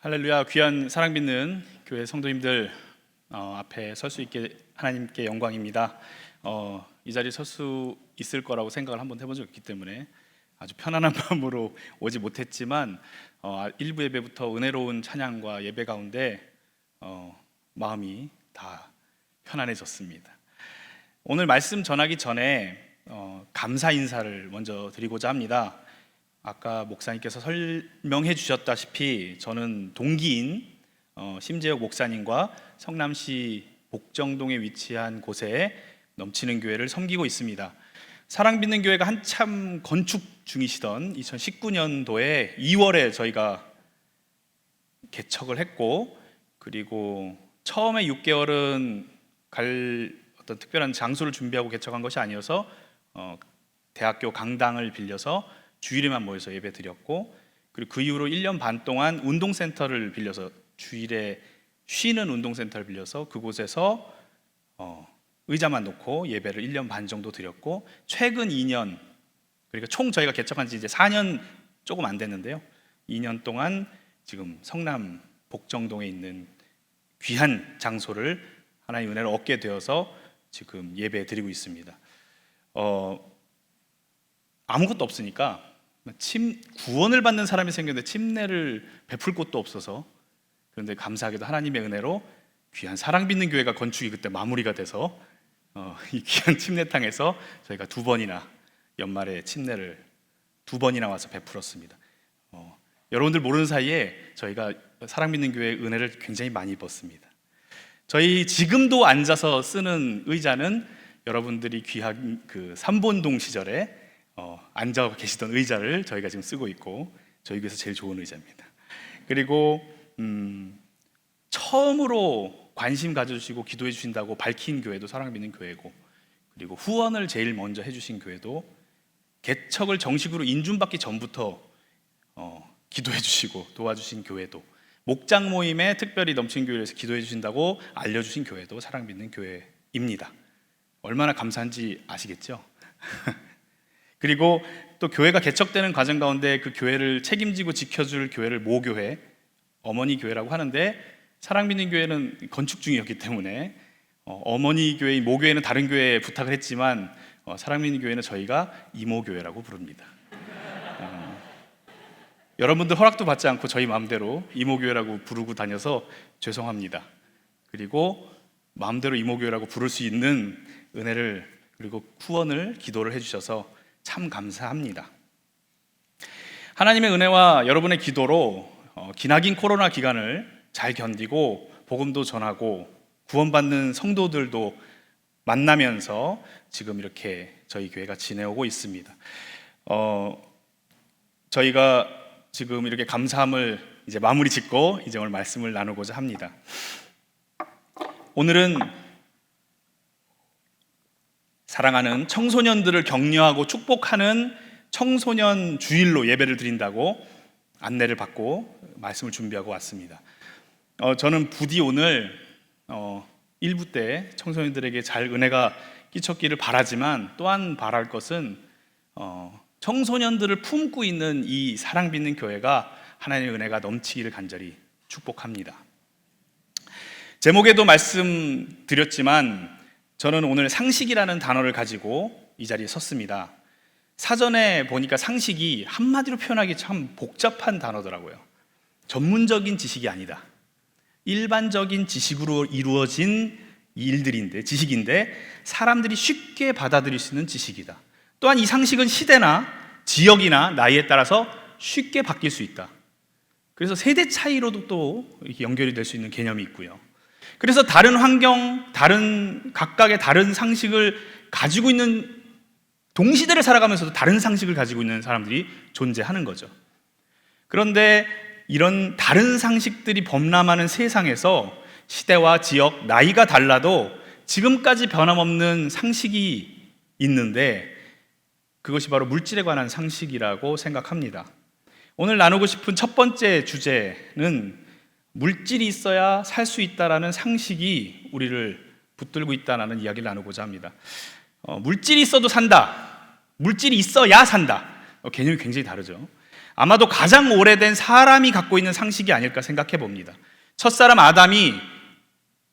할렐루야. 귀한 사랑 믿는 교회 성도님들 앞에 설 수 있게 하나님께 영광입니다. 이 자리에 설 수 있을 거라고 생각을 한번 해본 적이 없기 때문에 아주 편안한 마음으로 오지 못했지만 일부 예배부터 은혜로운 찬양과 예배 가운데 마음이 다 편안해졌습니다. 오늘 말씀 전하기 전에 감사 인사를 먼저 드리고자 합니다. 아까 목사님께서 설명해 주셨다시피 저는 동기인 심재혁 목사님과 성남시 복정동에 위치한 곳에 넘치는 교회를 섬기고 있습니다. 사랑 믿는 교회가 한참 건축 중이시던 2019년도에 2월에 저희가 개척을 했고, 그리고 처음에 6개월은 갈 어떤 특별한 장소를 준비하고 개척한 것이 아니어서 대학교 강당을 빌려서 주일에만 모여서 예배 드렸고, 그리고 그 이후로 1년 반 동안 운동센터를 빌려서 주일에 쉬는 운동센터를 빌려서 그곳에서 의자만 놓고 예배를 1년 반 정도 드렸고, 최근 2년, 그러니까 총 저희가 개척한 지 이제 4년 조금 안 됐는데요, 2년 동안 지금 성남 복정동에 있는 귀한 장소를 하나님의 은혜를 얻게 되어서 지금 예배 드리고 있습니다. 아무것도 없으니까 구원을 받는 사람이 생겼는데 침례를 베풀 곳도 없어서, 그런데 감사하게도 하나님의 은혜로 귀한 사랑 믿는 교회가 건축이 그때 마무리가 돼서 이 귀한 침례탕에서 저희가 2번이나 연말에 침례를 2번이나 와서 베풀었습니다. 여러분들 모르는 사이에 저희가 사랑 믿는 교회의 은혜를 굉장히 많이 입었습니다. 저희 지금도 앉아서 쓰는 의자는 여러분들이 귀한 그 삼본동 시절에 앉아 계시던 의자를 저희가 지금 쓰고 있고, 저희 교회에서 제일 좋은 의자입니다. 그리고 처음으로 관심 가져주시고 기도해 주신다고 밝힌 교회도 사랑 믿는 교회고, 그리고 후원을 제일 먼저 해주신 교회도, 개척을 정식으로 인준받기 전부터 기도해 주시고 도와주신 교회도, 목장 모임에 특별히 넘친 교회에서 기도해 주신다고 알려주신 교회도 사랑 믿는 교회입니다. 얼마나 감사한지 아시겠죠? 그리고 또 교회가 개척되는 과정 가운데 그 교회를 책임지고 지켜줄 교회를 모교회, 어머니 교회라고 하는데, 사랑 믿는 교회는 건축 중이었기 때문에 어머니 교회인 모교회는 다른 교회에 부탁을 했지만 사랑 믿는 교회는 저희가 이모교회라고 부릅니다. 여러분들 허락도 받지 않고 저희 마음대로 이모교회라고 부르고 다녀서 죄송합니다. 그리고 마음대로 이모교회라고 부를 수 있는 은혜를, 그리고 후원을, 기도를 해주셔서 참 감사합니다. 하나님의 은혜와 여러분의 기도로 기나긴 코로나 기간을 잘 견디고 복음도 전하고 구원받는 성도들도 만나면서 지금 이렇게 저희 교회가 지내오고 있습니다. 저희가 지금 이렇게 감사함을 이제 마무리 짓고 이제 오늘 말씀을 나누고자 합니다. 오늘은 사랑하는 청소년들을 격려하고 축복하는 청소년 주일로 예배를 드린다고 안내를 받고 말씀을 준비하고 왔습니다. 저는 부디 오늘 1부 때 청소년들에게 잘 은혜가 끼쳤기를 바라지만, 또한 바랄 것은 청소년들을 품고 있는 이 사랑 믿는 교회가 하나님의 은혜가 넘치기를 간절히 축복합니다. 제목에도 말씀드렸지만 저는 오늘 상식이라는 단어를 가지고 이 자리에 섰습니다. 사전에 보니까 상식이 한마디로 표현하기 참 복잡한 단어더라고요. 전문적인 지식이 아니다, 일반적인 지식으로 이루어진 일들인데, 지식인데 사람들이 쉽게 받아들일 수 있는 지식이다. 또한 이 상식은 시대나 지역이나 나이에 따라서 쉽게 바뀔 수 있다. 그래서 세대 차이로도 또 이렇게 연결이 될 수 있는 개념이 있고요. 그래서 다른 환경, 각각의 다른 상식을 가지고 있는, 동시대를 살아가면서도 다른 상식을 가지고 있는 사람들이 존재하는 거죠. 그런데 이런 다른 상식들이 범람하는 세상에서 시대와 지역, 나이가 달라도 지금까지 변함없는 상식이 있는데, 그것이 바로 물질에 관한 상식이라고 생각합니다. 오늘 나누고 싶은 첫 번째 주제는 물질이 있어야 살 수 있다라는 상식이 우리를 붙들고 있다는 이야기를 나누고자 합니다. 물질이 있어도 산다, 물질이 있어야 산다, 개념이 굉장히 다르죠. 아마도 가장 오래된 사람이 갖고 있는 상식이 아닐까 생각해 봅니다. 첫사람 아담이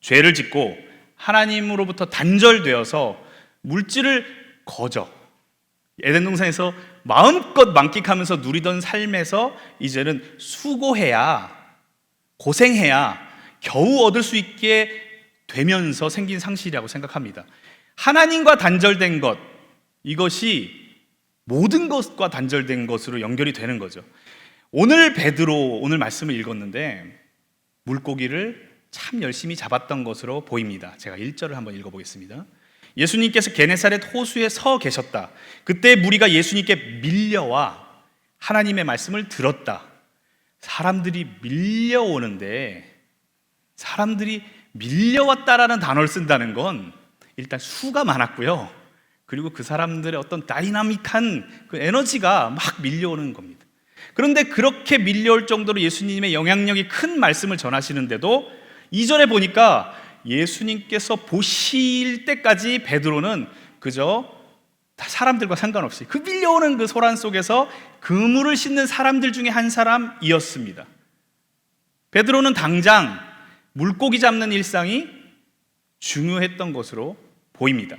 죄를 짓고 하나님으로부터 단절되어서 물질을 거저 에덴 동산에서 마음껏 만끽하면서 누리던 삶에서 이제는 수고해야, 고생해야 겨우 얻을 수 있게 되면서 생긴 상실이라고 생각합니다. 하나님과 단절된 것, 이것이 모든 것과 단절된 것으로 연결이 되는 거죠. 오늘 베드로 오늘 말씀을 읽었는데 물고기를 참 열심히 잡았던 것으로 보입니다. 제가 1절을 한번 읽어보겠습니다. 예수님께서 게네사렛 호수에 서 계셨다. 그때 무리가 예수님께 밀려와 하나님의 말씀을 들었다. 사람들이 밀려오는데, 사람들이 밀려왔다라는 단어를 쓴다는 건 일단 수가 많았고요, 그리고 그 사람들의 어떤 다이나믹한 그 에너지가 막 밀려오는 겁니다. 그런데 그렇게 밀려올 정도로 예수님의 영향력이 큰 말씀을 전하시는데도 2절에 보니까 예수님께서 보실 때까지 베드로는 그저 사람들과 상관없이 그 밀려오는 그 소란 속에서 그물을 싣는 사람들 중에 한 사람이었습니다. 베드로는 당장 물고기 잡는 일상이 중요했던 것으로 보입니다.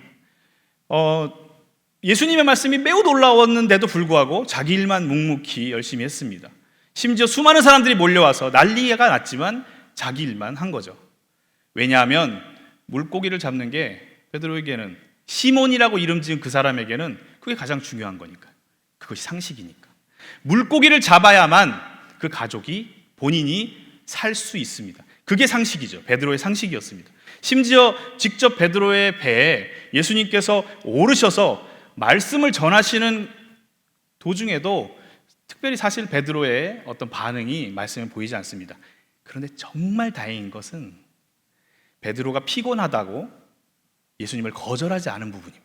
예수님의 말씀이 매우 놀라웠는데도 불구하고 자기 일만 묵묵히 열심히 했습니다. 심지어 수많은 사람들이 몰려와서 난리가 났지만 자기 일만 한 거죠. 왜냐하면 물고기를 잡는 게 베드로에게는, 시몬이라고 이름 지은 그 사람에게는 그게 가장 중요한 거니까, 그것이 상식이니까. 물고기를 잡아야만 그 가족이, 본인이 살 수 있습니다. 그게 상식이죠. 베드로의 상식이었습니다. 심지어 직접 베드로의 배에 예수님께서 오르셔서 말씀을 전하시는 도중에도 특별히 사실 베드로의 어떤 반응이 말씀에 보이지 않습니다. 그런데 정말 다행인 것은 베드로가 피곤하다고 예수님을 거절하지 않은 부분입니다.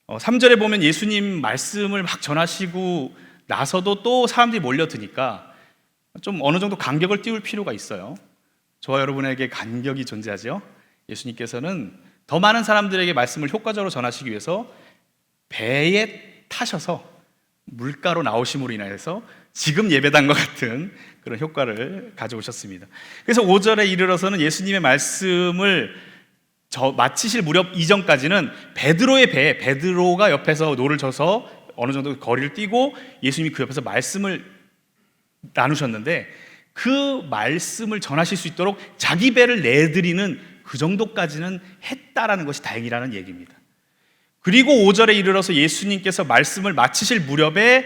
3절에 보면 예수님 말씀을 막 전하시고 나서도 또 사람들이 몰려드니까 좀 어느 정도 간격을 띄울 필요가 있어요. 저와 여러분에게 간격이 존재하죠. 예수님께서는 더 많은 사람들에게 말씀을 효과적으로 전하시기 위해서 배에 타셔서 물가로 나오심으로 인해서 지금 예배당과 같은 그런 효과를 가져오셨습니다. 그래서 5절에 이르러서는 예수님의 말씀을 마치실 무렵 이전까지는 베드로의 배에, 베드로가 옆에서 노를 져서 어느 정도 거리를 뛰고 예수님이 그 옆에서 말씀을 나누셨는데, 그 말씀을 전하실 수 있도록 자기 배를 내드리는 그 정도까지는 했다라는 것이 다행이라는 얘기입니다. 그리고 5절에 이르러서 예수님께서 말씀을 마치실 무렵에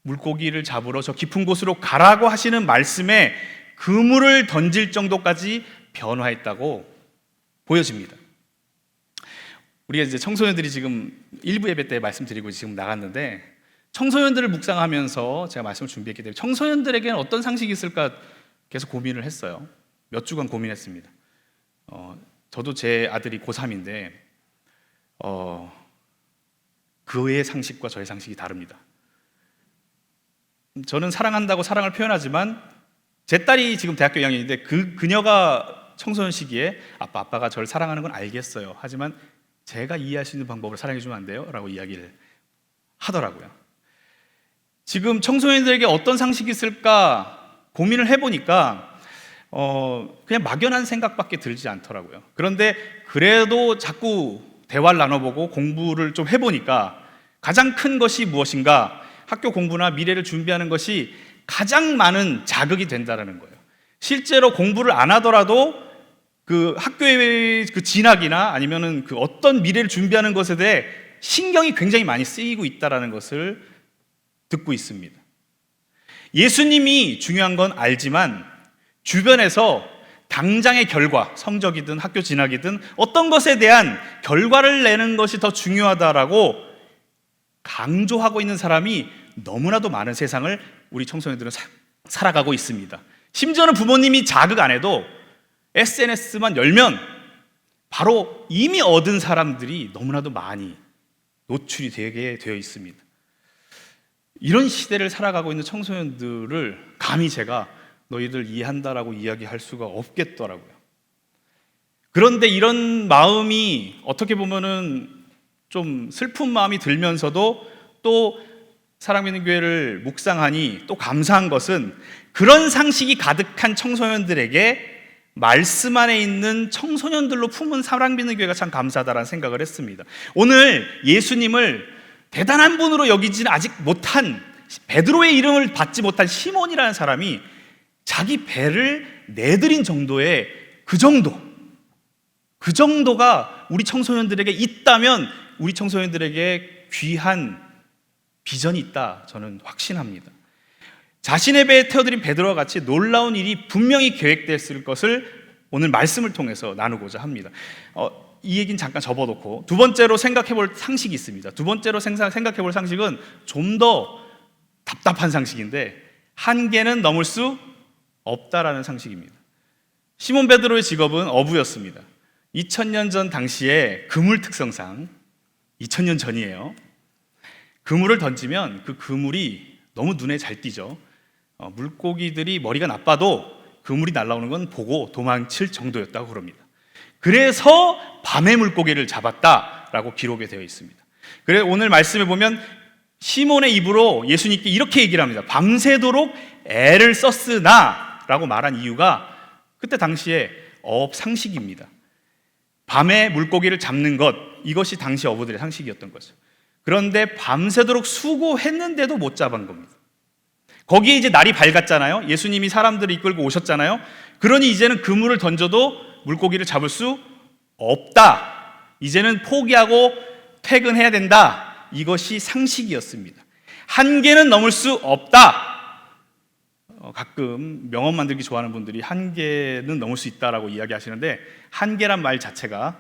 물고기를 잡으러 저 깊은 곳으로 가라고 하시는 말씀에 그물을 던질 정도까지 변화했다고 보여집니다. 우리가 이제 청소년들이 지금 1부 예배 때 말씀드리고 지금 나갔는데, 청소년들을 묵상하면서 제가 말씀을 준비했기 때문에 청소년들에게는 어떤 상식이 있을까 계속 고민을 했어요. 몇 주간 고민했습니다. 저도 제 아들이 고3인데 그의 상식과 저의 상식이 다릅니다. 저는 사랑한다고 사랑을 표현하지만 제 딸이 지금 대학교 2학년인데 그녀가 청소년 시기에 아빠가 저를 사랑하는 건 알겠어요. 하지만 제가 이해할 수 있는 방법으로 사랑해 주면 안 돼요? 라고 이야기를 하더라고요. 지금 청소년들에게 어떤 상식이 있을까 고민을 해보니까 그냥 막연한 생각밖에 들지 않더라고요. 그런데 그래도 자꾸 대화를 나눠보고 공부를 좀 해보니까 가장 큰 것이 무엇인가, 학교 공부나 미래를 준비하는 것이 가장 많은 자극이 된다는 거예요. 실제로 공부를 안 하더라도 그 학교의 그 진학이나 아니면은 그 어떤 미래를 준비하는 것에 대해 신경이 굉장히 많이 쓰이고 있다는 것을 듣고 있습니다. 예수님이 중요한 건 알지만 주변에서 당장의 결과, 성적이든 학교 진학이든 어떤 것에 대한 결과를 내는 것이 더 중요하다라고 강조하고 있는 사람이 너무나도 많은 세상을 우리 청소년들은 살아가고 있습니다. 심지어는 부모님이 자극 안 해도 SNS만 열면 바로 이미 얻은 사람들이 너무나도 많이 노출이 되게 되어 있습니다. 이런 시대를 살아가고 있는 청소년들을 감히 제가 너희들 이해한다라고 이야기할 수가 없겠더라고요. 그런데 이런 마음이 어떻게 보면은 좀 슬픈 마음이 들면서도 또 사랑받는 교회를 묵상하니 또 감사한 것은 그런 상식이 가득한 청소년들에게 말씀 안에 있는 청소년들로 품은 사랑받는 교회가 참 감사하다라는 생각을 했습니다. 오늘 예수님을 대단한 분으로 여기지는 아직 못한, 베드로의 이름을 받지 못한 시몬이라는 사람이 자기 배를 내드린 정도의 그 정도가 우리 청소년들에게 있다면 우리 청소년들에게 귀한 비전이 있다, 저는 확신합니다. 자신의 배에 태워드린 베드로와 같이 놀라운 일이 분명히 계획됐을 것을 오늘 말씀을 통해서 나누고자 합니다. 이 얘기는 잠깐 접어놓고 두 번째로 생각해 볼 상식이 있습니다. 두 번째로 생각해 볼 상식은 좀 더 답답한 상식인데, 한계는 넘을 수 없다라는 상식입니다. 시몬 베드로의 직업은 어부였습니다. 2000년 전 당시에 그물 특성상, 2000년 전이에요. 그물을 던지면 그 그물이 너무 눈에 잘 띄죠. 물고기들이 머리가 나빠도 그물이 날아오는 건 보고 도망칠 정도였다고 그럽니다. 그래서 밤에 물고기를 잡았다라고 기록이 되어 있습니다. 그래서 오늘 말씀에 보면 시몬의 입으로 예수님께 이렇게 얘기를 합니다. 밤새도록 애를 썼으나 라고 말한 이유가 그때 당시에 어업 상식입니다. 밤에 물고기를 잡는 것, 이것이 당시 어부들의 상식이었던 거죠. 그런데 밤새도록 수고했는데도 못 잡은 겁니다. 거기에 이제 날이 밝았잖아요. 예수님이 사람들을 이끌고 오셨잖아요. 그러니 이제는 그물을 던져도 물고기를 잡을 수 없다. 이제는 포기하고 퇴근해야 된다. 이것이 상식이었습니다. 한계는 넘을 수 없다. 가끔 명언 만들기 좋아하는 분들이 한계는 넘을 수 있다라고 이야기하시는데, 한계란 말 자체가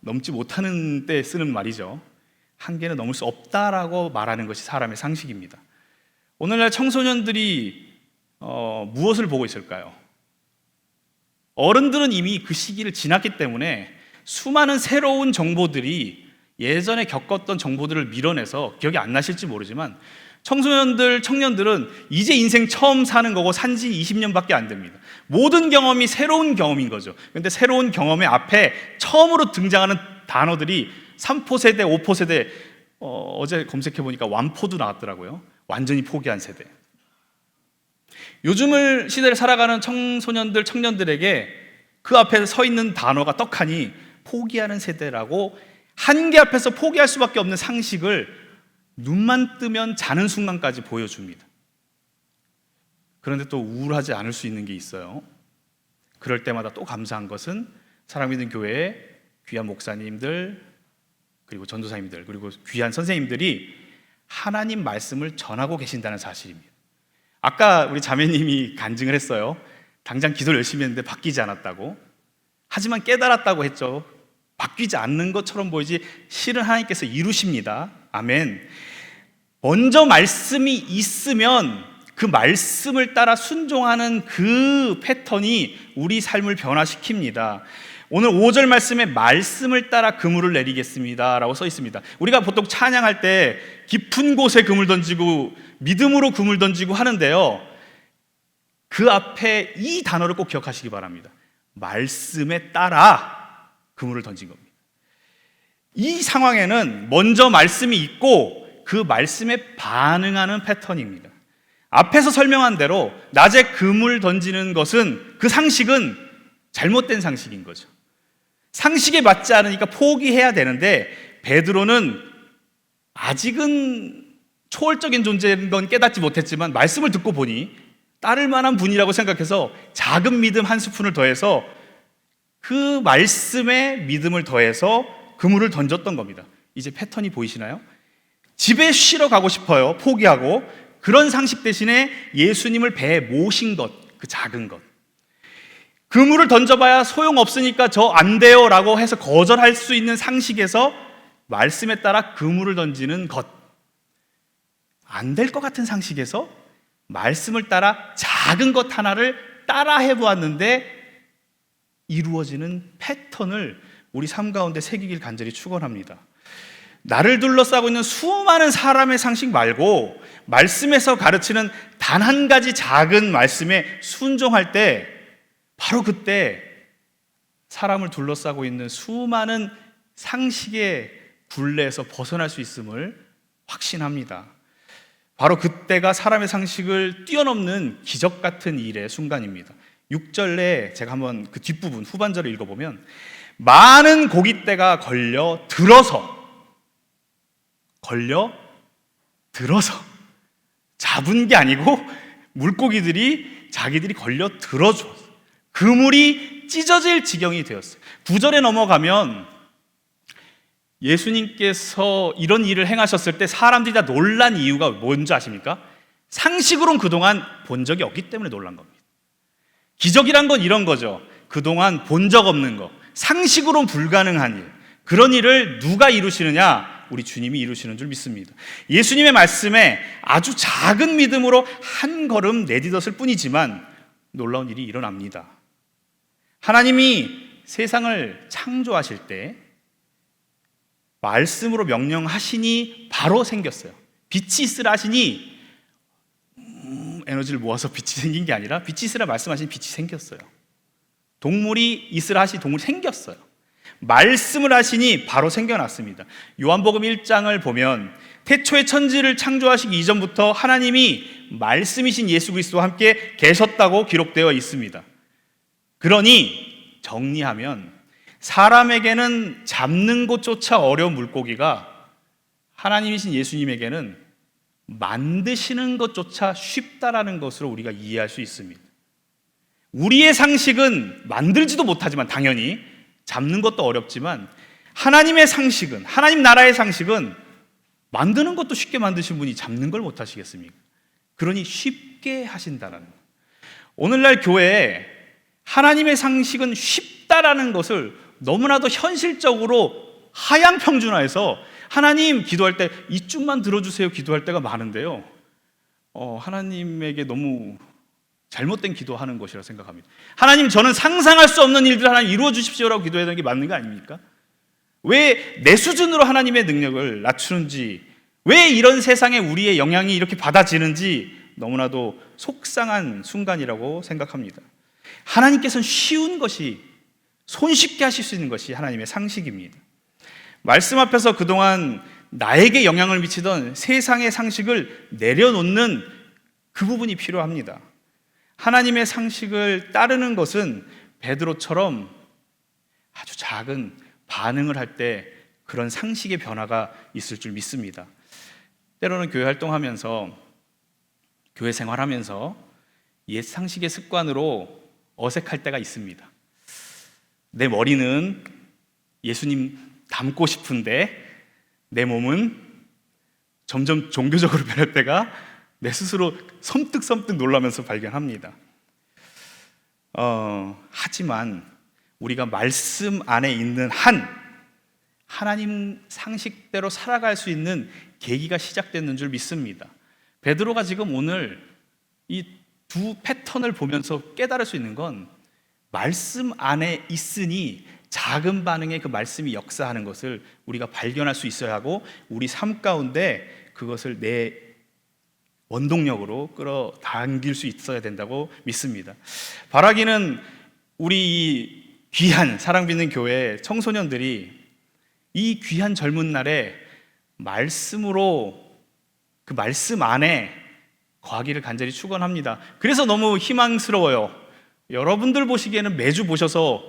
넘지 못하는 때 쓰는 말이죠. 한계는 넘을 수 없다라고 말하는 것이 사람의 상식입니다. 오늘날 청소년들이 무엇을 보고 있을까요? 어른들은 이미 그 시기를 지났기 때문에 수많은 새로운 정보들이 예전에 겪었던 정보들을 밀어내서 기억이 안 나실지 모르지만, 청소년들, 청년들은 이제 인생 처음 사는 거고 산지 20년밖에 안 됩니다. 모든 경험이 새로운 경험인 거죠. 그런데 새로운 경험의 앞에 처음으로 등장하는 단어들이 3포 세대, 5포 세대, 어제 검색해보니까 완포도 나왔더라고요. 완전히 포기한 세대. 요즘을 시대를 살아가는 청소년들, 청년들에게 그 앞에 서 있는 단어가 떡하니 포기하는 세대라고, 한계 앞에서 포기할 수밖에 없는 상식을 눈만 뜨면 자는 순간까지 보여줍니다. 그런데 또 우울하지 않을 수 있는 게 있어요. 그럴 때마다 또 감사한 것은 사랑받는 교회의 귀한 목사님들, 그리고 전도사님들, 그리고 귀한 선생님들이 하나님 말씀을 전하고 계신다는 사실입니다. 아까 우리 자매님이 간증을 했어요. 당장 기도를 열심히 했는데 바뀌지 않았다고. 하지만 깨달았다고 했죠. 바뀌지 않는 것처럼 보이지 실은 하나님께서 이루십니다. 아멘. 먼저 말씀이 있으면 그 말씀을 따라 순종하는 그 패턴이 우리 삶을 변화시킵니다. 오늘 5절 말씀에 말씀을 따라 그물을 내리겠습니다 라고 써 있습니다. 우리가 보통 찬양할 때 깊은 곳에 그물 던지고 믿음으로 그물 던지고 하는데요, 그 앞에 이 단어를 꼭 기억하시기 바랍니다. 말씀에 따라 그물을 던진 겁니다. 이 상황에는 먼저 말씀이 있고 그 말씀에 반응하는 패턴입니다. 앞에서 설명한 대로 낮에 그물 던지는 것은, 그 상식은 잘못된 상식인 거죠. 상식에 맞지 않으니까 포기해야 되는데, 베드로는 아직은 초월적인 존재인 건 깨닫지 못했지만 말씀을 듣고 보니 따를 만한 분이라고 생각해서 작은 믿음 한 스푼을 더해서, 그 말씀에 믿음을 더해서 그물을 던졌던 겁니다. 이제 패턴이 보이시나요? 집에 쉬러 가고 싶어요. 포기하고. 그런 상식 대신에 예수님을 배에 모신 것, 그 작은 것. 그물을 던져봐야 소용없으니까 저 안 돼요 라고 해서 거절할 수 있는 상식에서 말씀에 따라 그물을 던지는 것. 안 될 것 같은 상식에서 말씀을 따라 작은 것 하나를 따라 해보았는데 이루어지는 패턴을 우리 삶 가운데 새기길 간절히 축원합니다. 나를 둘러싸고 있는 수많은 사람의 상식 말고 말씀에서 가르치는 단 한 가지 작은 말씀에 순종할 때, 바로 그때 사람을 둘러싸고 있는 수많은 상식의 굴레에서 벗어날 수 있음을 확신합니다. 바로 그때가 사람의 상식을 뛰어넘는 기적 같은 일의 순간입니다. 6절에 제가 한번 그 뒷부분 후반절을 읽어보면 많은 고깃대가 걸려 들어서 잡은 게 아니고 물고기들이 자기들이 걸려 들어줘 그물이 찢어질 지경이 되었어요. 9절에 넘어가면 예수님께서 이런 일을 행하셨을 때 사람들이 다 놀란 이유가 뭔지 아십니까? 상식으로는 그동안 본 적이 없기 때문에 놀란 겁니다. 기적이란 건 이런 거죠. 그동안 본 적 없는 거, 상식으로는 불가능한 일, 그런 일을 누가 이루시느냐? 우리 주님이 이루시는 줄 믿습니다. 예수님의 말씀에 아주 작은 믿음으로 한 걸음 내딛었을 뿐이지만 놀라운 일이 일어납니다. 하나님이 세상을 창조하실 때 말씀으로 명령하시니 바로 생겼어요. 빛이 있으라 하시니 에너지를 모아서 빛이 생긴 게 아니라 빛이 있으라 말씀하시니 빛이 생겼어요. 동물이 있으라 하시니 동물이 생겼어요. 말씀을 하시니 바로 생겨났습니다. 요한복음 1장을 보면 태초에 천지를 창조하시기 이전부터 하나님이 말씀이신 예수 그리스도와 함께 계셨다고 기록되어 있습니다. 그러니 정리하면 사람에게는 잡는 것조차 어려운 물고기가 하나님이신 예수님에게는 만드시는 것조차 쉽다라는 것으로 우리가 이해할 수 있습니다. 우리의 상식은 만들지도 못하지만 당연히 잡는 것도 어렵지만 하나님의 상식은, 하나님 나라의 상식은 만드는 것도 쉽게 만드신 분이 잡는 걸 못하시겠습니까? 그러니 쉽게 하신다는 것. 오늘날 교회에 하나님의 상식은 쉽다라는 것을 너무나도 현실적으로 하향평준화해서 하나님 기도할 때 이쪽만 들어주세요 기도할 때가 많은데요, 하나님에게 너무 잘못된 기도하는 것이라 생각합니다. 하나님, 저는 상상할 수 없는 일들 하나님 이루어 주십시오라고 기도해야 되는 게 맞는 거 아닙니까? 왜 내 수준으로 하나님의 능력을 낮추는지, 왜 이런 세상에 우리의 영향이 이렇게 받아지는지 너무나도 속상한 순간이라고 생각합니다. 하나님께서는 쉬운 것이, 손쉽게 하실 수 있는 것이 하나님의 상식입니다. 말씀 앞에서 그동안 나에게 영향을 미치던 세상의 상식을 내려놓는 그 부분이 필요합니다. 하나님의 상식을 따르는 것은 베드로처럼 아주 작은 반응을 할 때 그런 상식의 변화가 있을 줄 믿습니다. 때로는 교회 활동하면서, 교회 생활하면서 옛 상식의 습관으로 어색할 때가 있습니다. 내 머리는 예수님 닮고 싶은데 내 몸은 점점 종교적으로 변할 때가 내 스스로 섬뜩섬뜩 놀라면서 발견합니다. 하지만 우리가 말씀 안에 있는 한 하나님 상식대로 살아갈 수 있는 계기가 시작됐는 줄 믿습니다. 베드로가 지금 오늘 이 두 패턴을 보면서 깨달을 수 있는 건 말씀 안에 있으니 작은 반응에 그 말씀이 역사하는 것을 우리가 발견할 수 있어야 하고 우리 삶 가운데 그것을 내 원동력으로 끌어당길 수 있어야 된다고 믿습니다. 바라기는 우리 이 귀한 사랑받는 교회 청소년들이 이 귀한 젊은 날에 말씀으로 그 말씀 안에 거하기를 간절히 축원합니다. 그래서 너무 희망스러워요. 여러분들 보시기에는 매주 보셔서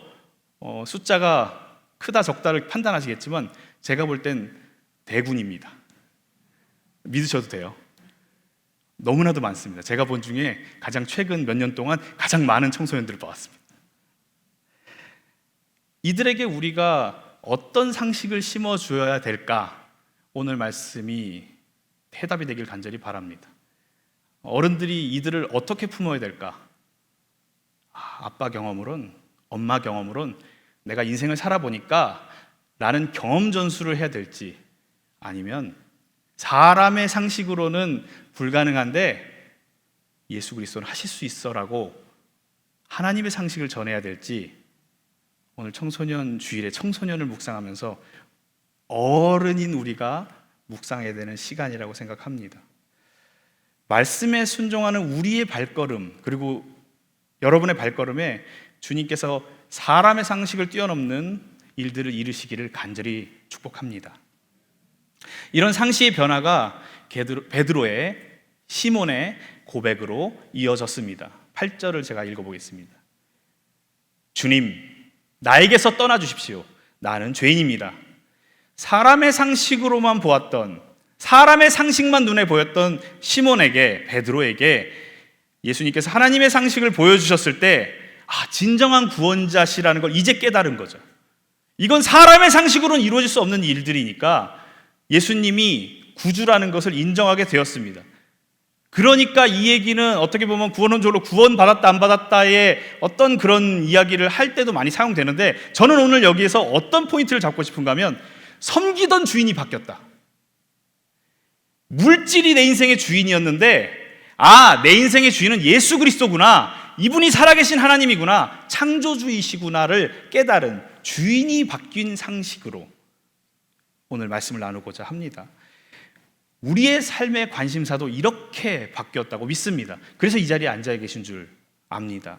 숫자가 크다 적다를 판단하시겠지만 제가 볼 땐 대군입니다. 믿으셔도 돼요. 너무나도 많습니다. 제가 본 중에 가장 최근 몇 년 동안 가장 많은 청소년들을 봐왔습니다. 이들에게 우리가 어떤 상식을 심어줘야 될까? 오늘 말씀이 해답이 되길 간절히 바랍니다. 어른들이 이들을 어떻게 품어야 될까? 아빠 경험으론, 엄마 경험으론 내가 인생을 살아보니까 나는 경험 전수를 해야 될지, 아니면 사람의 상식으로는 불가능한데 예수 그리스도는 하실 수 있어라고 하나님의 상식을 전해야 될지, 오늘 청소년 주일에 청소년을 묵상하면서 어른인 우리가 묵상해야 되는 시간이라고 생각합니다. 말씀에 순종하는 우리의 발걸음, 그리고 여러분의 발걸음에 주님께서 사람의 상식을 뛰어넘는 일들을 이루시기를 간절히 축복합니다. 이런 상식의 변화가 베드로의 시몬의 고백으로 이어졌습니다. 8절을 제가 읽어보겠습니다. 주님, 나에게서 떠나주십시오. 나는 죄인입니다. 사람의 상식으로만 보았던, 사람의 상식만 눈에 보였던 시몬에게, 베드로에게 예수님께서 하나님의 상식을 보여주셨을 때 진정한 구원자시라는 걸 이제 깨달은 거죠. 이건 사람의 상식으로는 이루어질 수 없는 일들이니까 예수님이 구주라는 것을 인정하게 되었습니다. 그러니까 이 얘기는 어떻게 보면 구원론적으로 구원받았다 안 받았다의 어떤 그런 이야기를 할 때도 많이 사용되는데, 저는 오늘 여기에서 어떤 포인트를 잡고 싶은가 하면 섬기던 주인이 바뀌었다. 물질이 내 인생의 주인이었는데 내 인생의 주인은 예수 그리스도구나, 이분이 살아계신 하나님이구나, 창조주이시구나를 깨달은, 주인이 바뀐 상식으로 오늘 말씀을 나누고자 합니다. 우리의 삶의 관심사도 이렇게 바뀌었다고 믿습니다. 그래서 이 자리에 앉아 계신 줄 압니다.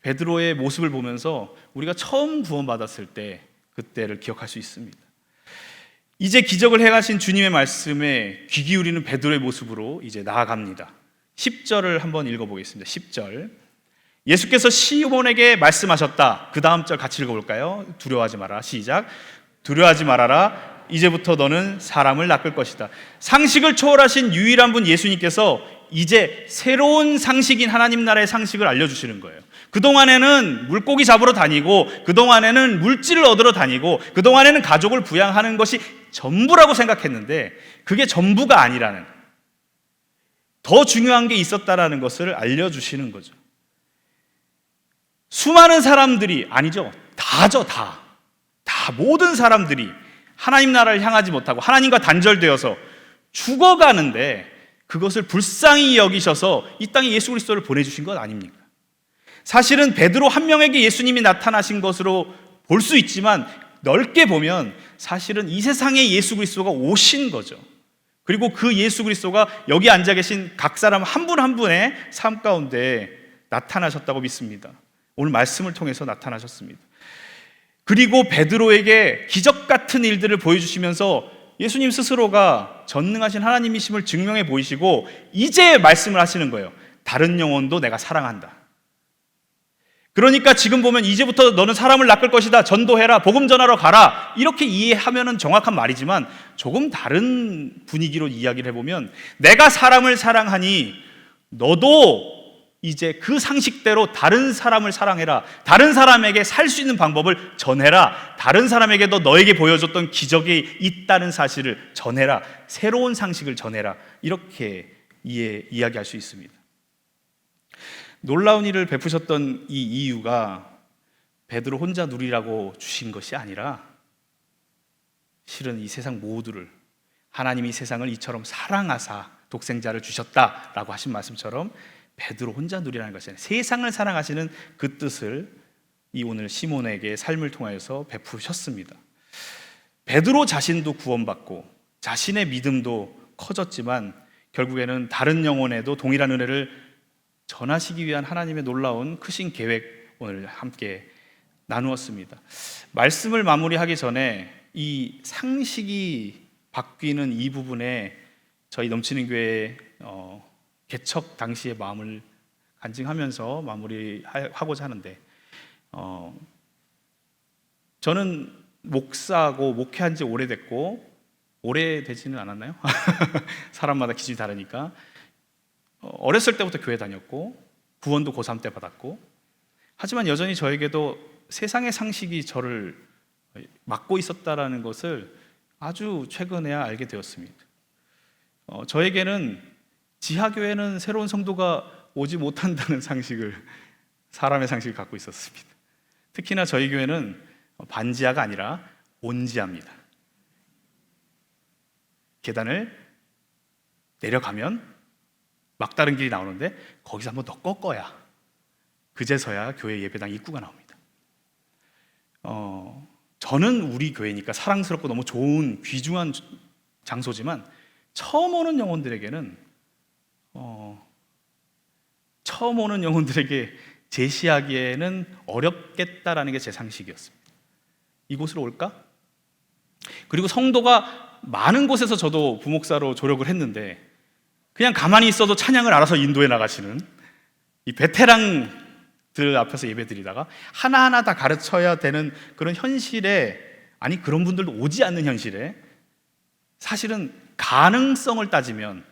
베드로의 모습을 보면서 우리가 처음 구원받았을 때 그때를 기억할 수 있습니다. 이제 기적을 행하신 주님의 말씀에 귀 기울이는 베드로의 모습으로 이제 나아갑니다. 10절을 한번 읽어보겠습니다. 10절. 예수께서 시몬에게 말씀하셨다. 그 다음 절 같이 읽어볼까요? 두려워하지 마라. 시작. 두려워하지 말아라. 이제부터 너는 사람을 낚을 것이다. 상식을 초월하신 유일한 분 예수님께서 이제 새로운 상식인 하나님 나라의 상식을 알려주시는 거예요. 그동안에는 물고기 잡으러 다니고, 그동안에는 물질을 얻으러 다니고, 그동안에는 가족을 부양하는 것이 전부라고 생각했는데 그게 전부가 아니라는, 더 중요한 게 있었다라는 것을 알려주시는 거죠. 수많은 사람들이, 아니죠, 다죠, 다 모든 사람들이 하나님 나라를 향하지 못하고 하나님과 단절되어서 죽어가는데 그것을 불쌍히 여기셔서 이 땅에 예수 그리스도를 보내주신 것 아닙니까? 사실은 베드로 한 명에게 예수님이 나타나신 것으로 볼 수 있지만 넓게 보면 사실은 이 세상에 예수 그리스도가 오신 거죠. 그리고 그 예수 그리스도가 여기 앉아 계신 각 사람 한 분 한 분의 삶 가운데 나타나셨다고 믿습니다. 오늘 말씀을 통해서 나타나셨습니다. 그리고 베드로에게 기적 같은 일들을 보여주시면서 예수님 스스로가 전능하신 하나님이심을 증명해 보이시고 이제 말씀을 하시는 거예요. 다른 영혼도 내가 사랑한다. 그러니까 지금 보면 이제부터 너는 사람을 낚을 것이다, 전도해라, 복음 전하러 가라, 이렇게 이해하면 정확한 말이지만 조금 다른 분위기로 이야기를 해보면 내가 사람을 사랑하니 너도 이제 그 상식대로 다른 사람을 사랑해라, 다른 사람에게 살 수 있는 방법을 전해라, 다른 사람에게도 너에게 보여줬던 기적이 있다는 사실을 전해라, 새로운 상식을 전해라, 이렇게 이야기할 수 있습니다. 놀라운 일을 베푸셨던 이 이유가 베드로 혼자 누리라고 주신 것이 아니라 실은 이 세상 모두를, 하나님이 세상을 이처럼 사랑하사 독생자를 주셨다라고 하신 말씀처럼 베드로 혼자 누리라는 것이 아니라 세상을 사랑하시는 그 뜻을 이 오늘 시몬에게 삶을 통하여서 베푸셨습니다. 베드로 자신도 구원받고 자신의 믿음도 커졌지만 결국에는 다른 영혼에도 동일한 은혜를 전하시기 위한 하나님의 놀라운 크신 계획 오늘 함께 나누었습니다. 말씀을 마무리하기 전에 이 상식이 바뀌는 이 부분에 저희 넘치는 교회 개척 당시의 마음을 간증하면서 마무리하고자 하는데, 저는 목사고 목회한 지 오래됐고, 오래되지는 않았나요? 사람마다 기준이 다르니까. 어렸을 때부터 교회 다녔고 구원도 고3 때 받았고, 하지만 여전히 저에게도 세상의 상식이 저를 막고 있었다라는 것을 아주 최근에야 알게 되었습니다. 저에게는 지하교회는 새로운 성도가 오지 못한다는 상식을, 사람의 상식을 갖고 있었습니다. 특히나 저희 교회는 반지하가 아니라 온지하입니다. 계단을 내려가면 막다른 길이 나오는데 거기서 한번 더 꺾어야 그제서야 교회 예배당 입구가 나옵니다. 저는 우리 교회니까 사랑스럽고 너무 좋은 귀중한 장소지만 처음 오는 영혼들에게는 처음 오는 영혼들에게 제시하기에는 어렵겠다라는 게 제 상식이었습니다. 이곳으로 올까? 그리고 성도가 많은 곳에서 저도 부목사로 조력을 했는데 그냥 가만히 있어도 찬양을 알아서 인도해 나가시는 이 베테랑들 앞에서 예배드리다가 하나하나 다 가르쳐야 되는 그런 현실에, 아니 그런 분들도 오지 않는 현실에, 사실은 가능성을 따지면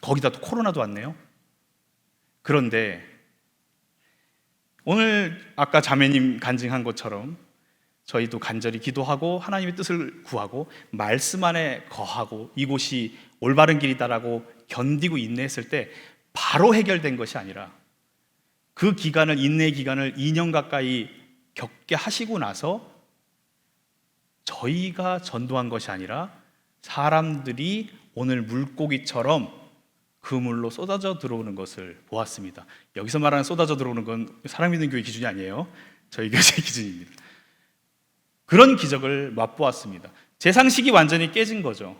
거기다 또 코로나도 왔네요. 그런데 오늘 아까 자매님 간증한 것처럼 저희도 간절히 기도하고 하나님의 뜻을 구하고 말씀 안에 거하고 이곳이 올바른 길이다라고 견디고 인내했을 때 바로 해결된 것이 아니라 그 기간을, 인내의 기간을 2년 가까이 겪게 하시고 나서 저희가 전도한 것이 아니라 사람들이 오늘 물고기처럼 그 물로 쏟아져 들어오는 것을 보았습니다. 여기서 말하는 쏟아져 들어오는 건 사랑 믿는 교회 기준이 아니에요. 저희 교회 기준입니다. 그런 기적을 맛보았습니다. 제 상식이 완전히 깨진 거죠.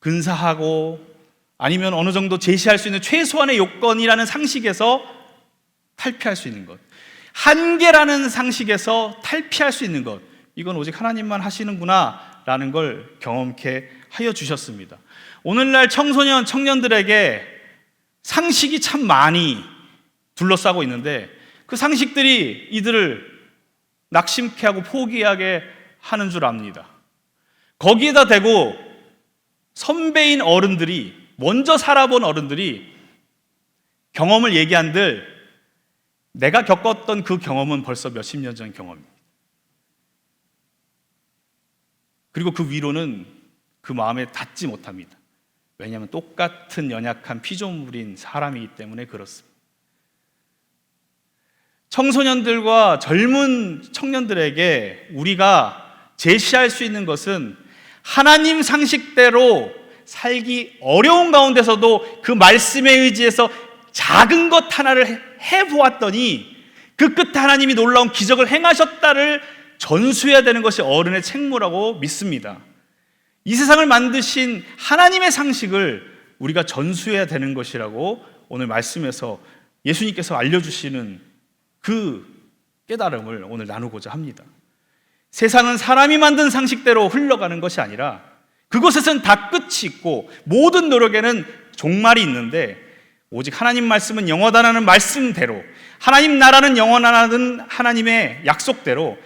근사하고 아니면 어느 정도 제시할 수 있는 최소한의 요건이라는 상식에서 탈피할 수 있는 것, 한계라는 상식에서 탈피할 수 있는 것, 이건 오직 하나님만 하시는구나 라는 걸 경험케 하여 주셨습니다. 오늘날 청소년, 청년들에게 상식이 참 많이 둘러싸고 있는데 그 상식들이 이들을 낙심케 하고 포기하게 하는 줄 압니다. 거기에다 대고 선배인 어른들이, 먼저 살아본 어른들이 경험을 얘기한들 내가 겪었던 그 경험은 벌써 몇십 년 전 경험입니다. 그리고 그 위로는 그 마음에 닿지 못합니다. 왜냐하면 똑같은 연약한 피조물인 사람이기 때문에 그렇습니다. 청소년들과 젊은 청년들에게 우리가 제시할 수 있는 것은 하나님 상식대로 살기 어려운 가운데서도 그 말씀에 의지해서 작은 것 하나를 해보았더니 그 끝에 하나님이 놀라운 기적을 행하셨다를 전수해야 되는 것이 어른의 책무라고 믿습니다. 이 세상을 만드신 하나님의 상식을 우리가 전수해야 되는 것이라고 오늘 말씀에서 예수님께서 알려주시는 그 깨달음을 오늘 나누고자 합니다. 세상은 사람이 만든 상식대로 흘러가는 것이 아니라 그곳에서는 다 끝이 있고 모든 노력에는 종말이 있는데 오직 하나님 말씀은 영원하다는 말씀대로, 하나님 나라는 영원하다는 하나님의 약속대로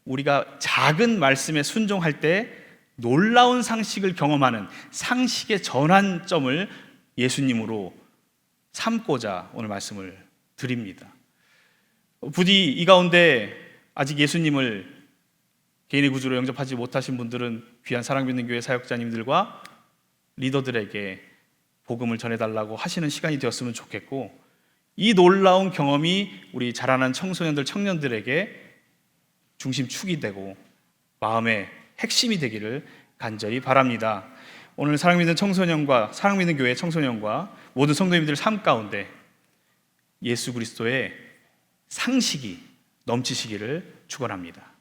우리가 작은 말씀에 순종할 때 놀라운 상식을 경험하는 상식의 전환점을 예수님으로 삼고자 오늘 말씀을 드립니다. 부디 이 가운데 아직 예수님을 개인의 구주로 영접하지 못하신 분들은 귀한 사랑 믿는 교회 사역자님들과 리더들에게 복음을 전해달라고 하시는 시간이 되었으면 좋겠고, 이 놀라운 경험이 우리 자라난 청소년들, 청년들에게 중심축이 되고 마음의 핵심이 되기를 간절히 바랍니다. 오늘 사랑 믿는 청소년과 사랑 믿는 교회 청소년과 모든 성도님들 삶 가운데 예수 그리스도의 상식이 넘치시기를 축원합니다.